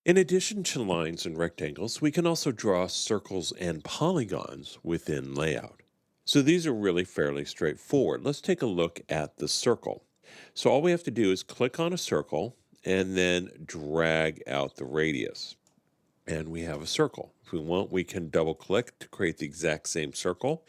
In addition to lines and rectangles, we can also draw circles and polygons within layout. So these are really fairly straightforward. Let's take a look at the circle. So all we have to do is click on a circle and then drag out the radius. And we have a circle. If we want, we can double click to create the exact same circle.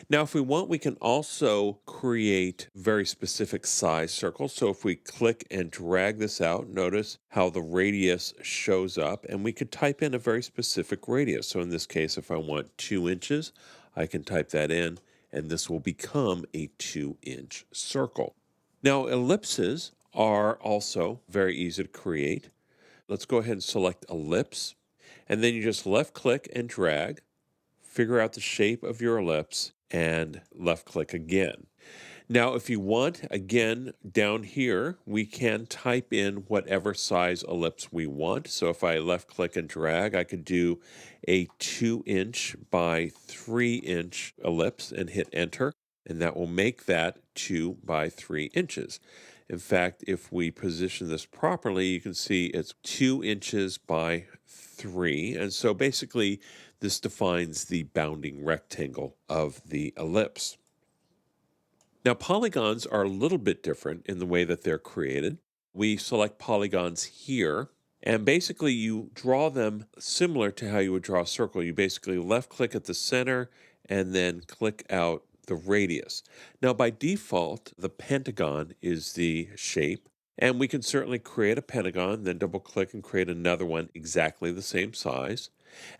Now, if we want, we can also create very specific size circles. So if we click and drag this out, notice how the radius shows up, and we could type in a very specific radius. So in this case, if I want 2 inches, I can type that in, and this will become a 2-inch circle. Now, ellipses are also very easy to create. Let's go ahead and select ellipse. And then you just left click and drag, figure out the shape of your ellipse, and left click again. Now, if you want, again, down here, we can type in whatever size ellipse we want. So if I left click and drag, I could do a 2-inch by 3-inch ellipse and hit enter, and that will make that 2 by 3 inches. In fact, if we position this properly, you can see it's 2 inches by 3. And so basically, this defines the bounding rectangle of the ellipse. Now, polygons are a little bit different in the way that they're created. We select polygons here, and basically you draw them similar to how you would draw a circle. You basically left click at the center and then click out the radius. Now, by default, the pentagon is the shape, and we can certainly create a pentagon, then double click and create another one exactly the same size.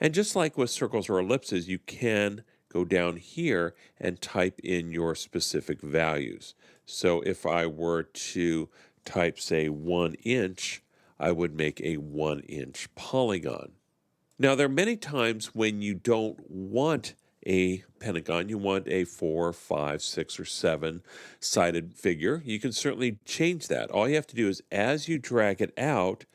And just like with circles or ellipses, you can go down here and type in your specific values. So if I were to type, say, 1 inch, I would make a 1-inch polygon. Now, there are many times when you don't want a pentagon, you want a 4, 5, 6, or 7-sided figure. You can certainly change that. All you have to do is, as you drag it out,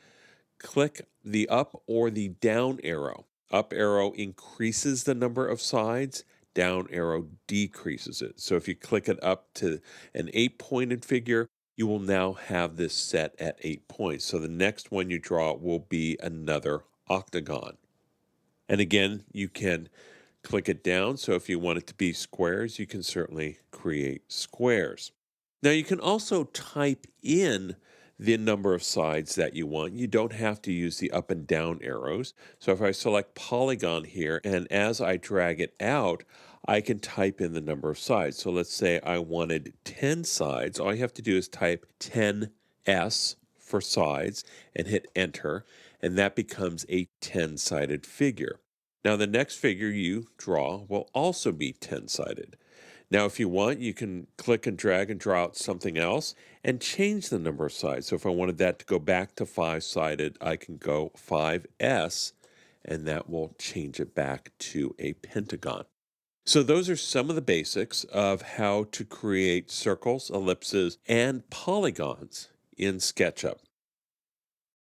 click the up or the down arrow. Up arrow increases the number of sides, down arrow decreases it. So if you click it up to an 8-pointed figure, you will now have this set at 8 points. So the next one you draw will be another octagon. And again, you can click it down. So if you want it to be squares, you can certainly create squares. Now you can also type in the number of sides that you want. You don't have to use the up and down arrows. So if I select polygon here, and as I drag it out, I can type in the number of sides. So let's say I wanted 10 sides. All you have to do is type 10s for sides and hit enter, and that becomes a 10-sided figure. Now the next figure you draw will also be 10-sided. Now, if you want, you can click and drag and draw out something else and change the number of sides. So if I wanted that to go back to 5-sided, I can go 5s, and that will change it back to a pentagon. So those are some of the basics of how to create circles, ellipses, and polygons in SketchUp.